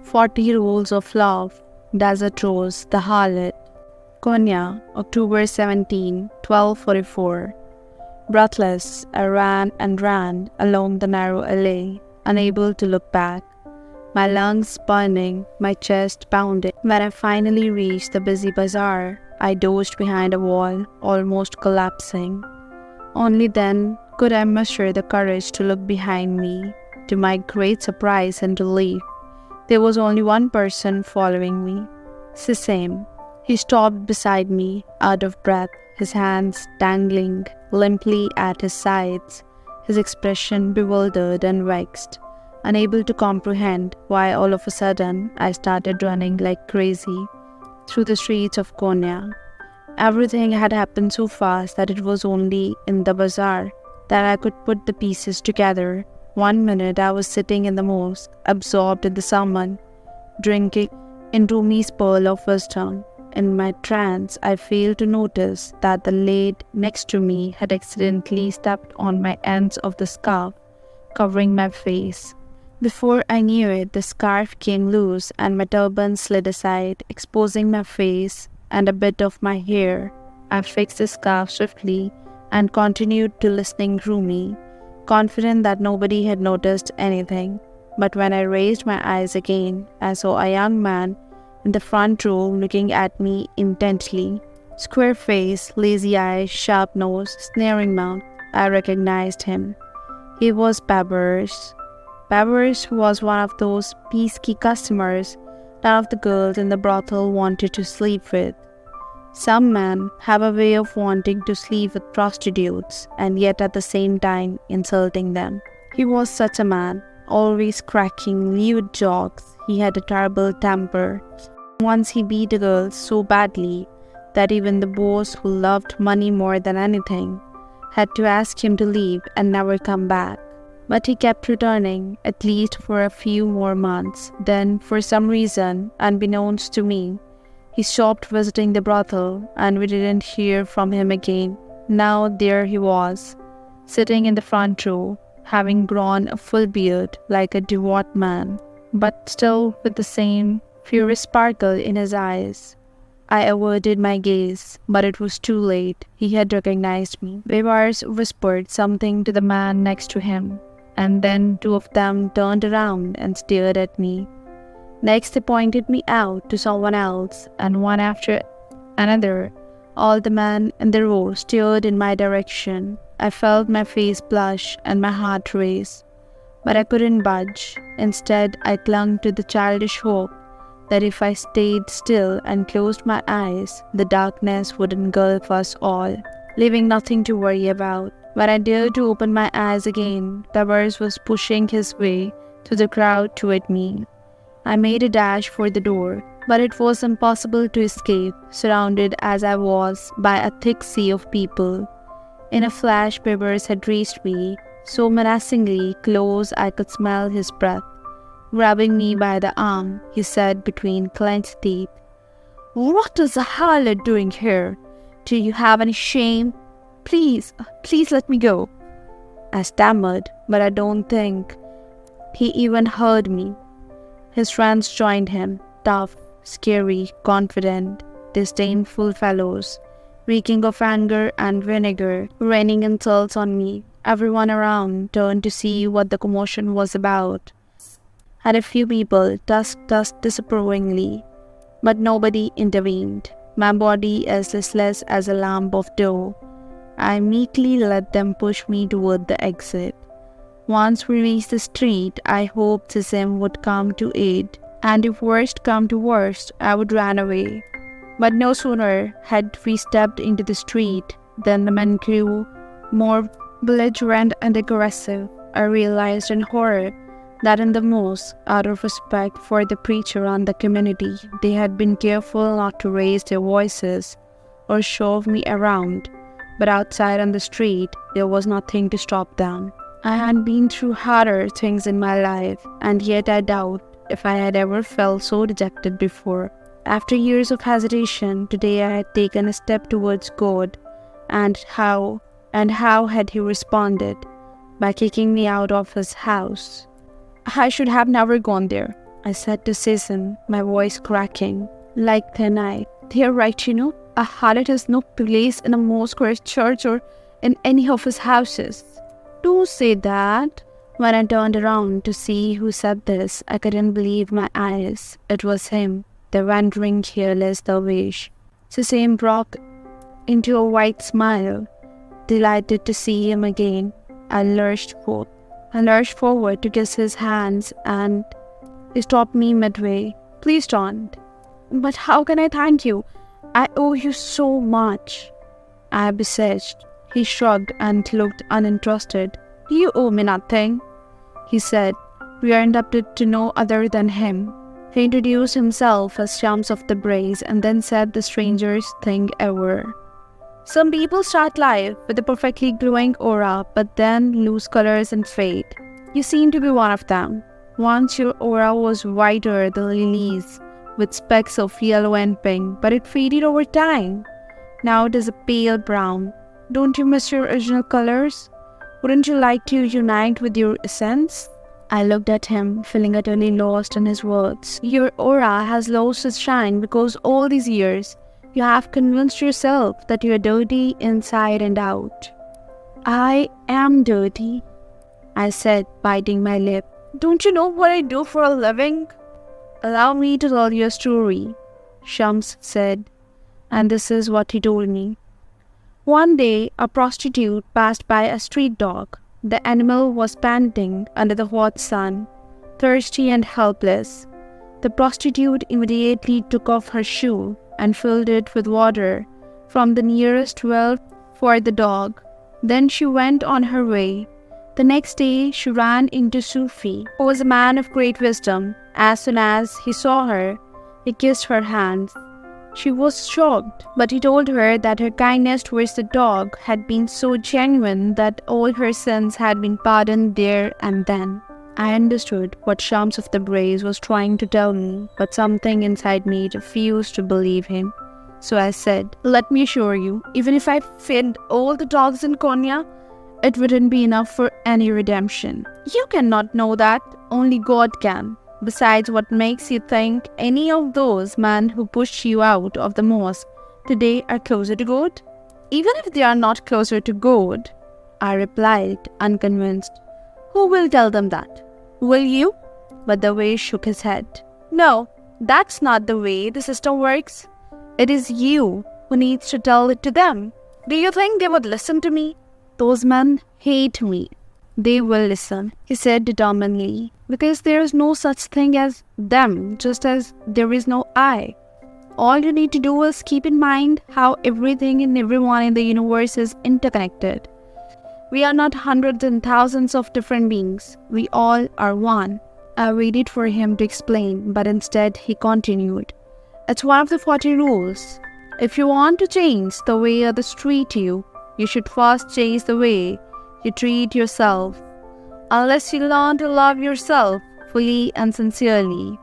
"40 Rules of Love", Desert Rose, The Harlot. Konya, October 17, 1244. Breathless, I ran and ran along the narrow alley, unable to look back, my lungs burning, my chest pounding. When I finally reached the busy bazaar, I dozed behind a wall, almost collapsing. Only then could I muster the courage to look behind me. To my great surprise and relief, there was only one person following me. Sisame. He stopped beside me, out of breath, his hands dangling limply at his sides, his expression bewildered and vexed, unable to comprehend why all of a sudden I started running like crazy through the streets of Konya. Everything had happened so fast that it was only in the bazaar that I could put the pieces together. One minute I was sitting in the mosque, absorbed in the sermon, drinking in Rumi's pearl of wisdom. In my trance, I failed to notice that the lady next to me had accidentally stepped on my ends of the scarf, covering my face. Before I knew it, the scarf came loose and my turban slid aside, exposing my face and a bit of my hair. I fixed the scarf swiftly and continued to listening Rumi, confident that nobody had noticed anything. But when I raised my eyes again, I saw a young man in the front row looking at me intently. Square face, lazy eyes, sharp nose, sneering mouth. I recognized him. He was Babbers. Babbers was one of those pesky customers none of the girls in the brothel wanted to sleep with. Some men have a way of wanting to sleep with prostitutes and yet at the same time insulting them. He was such a man, always cracking lewd jokes. He had a terrible temper. Once he beat a girl so badly that even the boss, who loved money more than anything, had to ask him to leave and never come back. But he kept returning, at least for a few more months. Then, for some reason, unbeknownst to me, he stopped visiting the brothel and we didn't hear from him again. Now there he was, sitting in the front row, having grown a full beard like a devout man, but still with the same furious sparkle in his eyes. I averted my gaze, but it was too late. He had recognized me. Bevars whispered something to the man next to him, and then two of them turned around and stared at me. Next they pointed me out to someone else, and one after another, all the men in the row stared in my direction. I felt my face blush and my heart race, but I couldn't budge. Instead, I clung to the childish hope that if I stayed still and closed my eyes, the darkness would engulf us all, leaving nothing to worry about. When I dared to open my eyes again, Tabrizi was pushing his way through the crowd toward me. I made a dash for the door, but it was impossible to escape, surrounded as I was by a thick sea of people. In a flash, Tabrizi had reached me, so menacingly close I could smell his breath. Grabbing me by the arm, he said between clenched teeth, "What is a harlot doing here? Do you have any shame? Please let me go." I stammered, but I don't think he even heard me. His friends joined him, tough, scary, confident, disdainful fellows, reeking of anger and vinegar, raining insults on me. Everyone around turned to see what the commotion was about, and a few people tusked us disapprovingly, but nobody intervened. My body as listless as a lump of dough, I meekly let them push me toward the exit. Once we reached the street, I hoped Sisame would come to aid, and if worst come to worst, I would run away. But no sooner had we stepped into the street than the men grew more belligerent and aggressive. I realized in horror that in the mosque, out of respect for the preacher and the community, they had been careful not to raise their voices or shove me around. But outside on the street, there was nothing to stop them. I had been through harder things in my life, and yet I doubt if I had ever felt so dejected before. After years of hesitation, today I had taken a step towards God, and how And how had he responded? By kicking me out of his house. I should have never gone there, I said to Susan, my voice cracking like thin ice. They're right, a harlot has no place in a mosque or a church or in any of his houses. Don't say that. When I turned around to see who said this, I couldn't believe my eyes. It was him, the wandering, careless dervish. Susan broke into a white smile. Delighted to see him again, I lurched forward to kiss his hands, and he stopped me midway. Please don't. But how can I thank you? I owe you so much, I beseeched. He shrugged and looked uninterested. You owe me nothing, he said. We are indebted to no other than him. He introduced himself as Shams of Tabrizi and then said the strangest thing ever. Some people start life with a perfectly glowing aura but then lose colors and fade. You seem to be one of them. Once your aura was whiter than lilies, with specks of yellow and pink, but it faded over time. Now it is a pale brown. Don't you miss your original colors? Wouldn't you like to unite with your essence? I looked at him, feeling utterly lost in his words. Your aura has lost its shine because all these years you have convinced yourself that you are dirty inside and out. I am dirty, I said, biting my lip. Don't you know what I do for a living? Allow me to tell you a story, Shams said, and this is what he told me. One day, a prostitute passed by a street dog. The animal was panting under the hot sun, thirsty and helpless. The prostitute immediately took off her shoe and filled it with water from the nearest well for the dog. Then she went on her way. The next day, she ran into Sufi, who was a man of great wisdom. As soon as he saw her, he kissed her hands. She was shocked, but he told her that her kindness towards the dog had been so genuine that all her sins had been pardoned there and then. I understood what Shams of Tabrizi was trying to tell me, but something inside me refused to believe him. So I said, let me assure you, even if I fed all the dogs in Konya, it wouldn't be enough for any redemption. You cannot know that, only God can. Besides, what makes you think any of those men who pushed you out of the mosque today are closer to God? Even if they are not closer to God, I replied, unconvinced. Who will tell them that? Will you? But the Darwish shook his head. No, that's not the way the system works. It is you who needs to tell it to them. Do you think they would listen to me? Those men hate me. They will listen, he said determinedly, because there is no such thing as them, just as there is no I. All you need to do is keep in mind how everything and everyone in the universe is interconnected. We are not hundreds and thousands of different beings. We all are one. I waited for him to explain, but instead he continued. It's one of the 40 rules. If you want to change the way others treat you, you should first change the way you treat yourself. Unless you learn to love yourself fully and sincerely,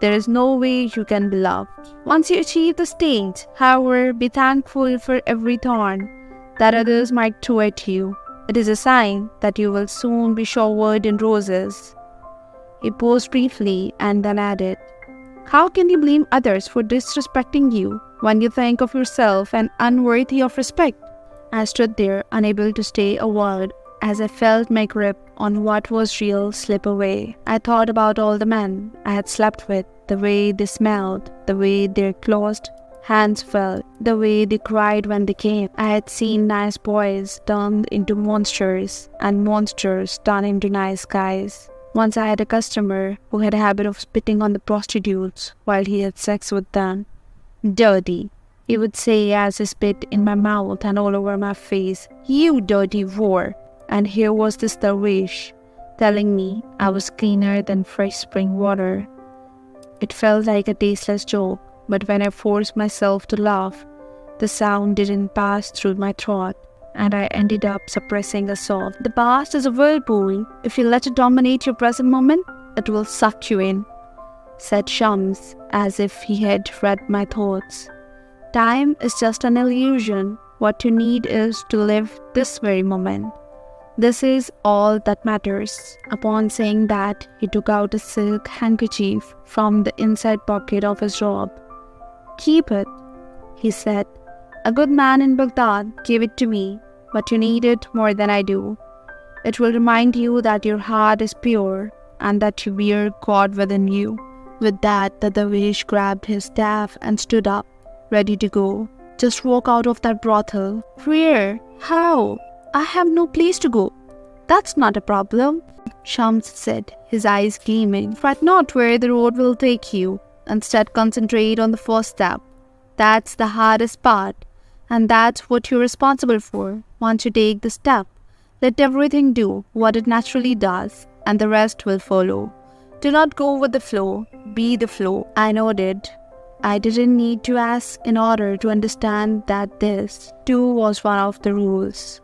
there is no way you can be loved. Once you achieve the stage, however, be thankful for every thorn that others might throw at you. It is a sign that you will soon be showered in roses. He paused briefly and then added, how can you blame others for disrespecting you when you think of yourself as unworthy of respect? I stood there, unable to say a word, as I felt my grip on what was real slip away. I thought about all the men I had slept with, the way they smelled, the way their closed hands felt, the way they cried when they came. I had seen nice boys turned into monsters, and monsters turned into nice guys. Once I had a customer who had a habit of spitting on the prostitutes while he had sex with them. Dirty, he would say as he spit in my mouth and all over my face. You dirty whore. And here was this Darwish telling me I was cleaner than fresh spring water. It felt like a tasteless joke, but when I forced myself to laugh, the sound didn't pass through my throat, and I ended up suppressing a sob. The past is a whirlpool. If you let it dominate your present moment, it will suck you in, said Shams, as if he had read my thoughts. Time is just an illusion. What you need is to live this very moment. This is all that matters." Upon saying that, he took out a silk handkerchief from the inside pocket of his robe. "Keep it," he said. "A good man in Baghdad gave it to me, but you need it more than I do. It will remind you that your heart is pure and that you bear God within you." With that, the dervish grabbed his staff and stood up, ready to go. "Just walk out of that brothel." "Where? How? I have no place to go." "That's not a problem," Shams said, his eyes gleaming. "Fret not where the road will take you. Instead, concentrate on the first step. That's the hardest part, and that's what you're responsible for. Once you take the step, let everything do what it naturally does, and the rest will follow. Do not go with the flow, be the flow." I nodded. I didn't need to ask in order to understand that this, too, was one of the rules.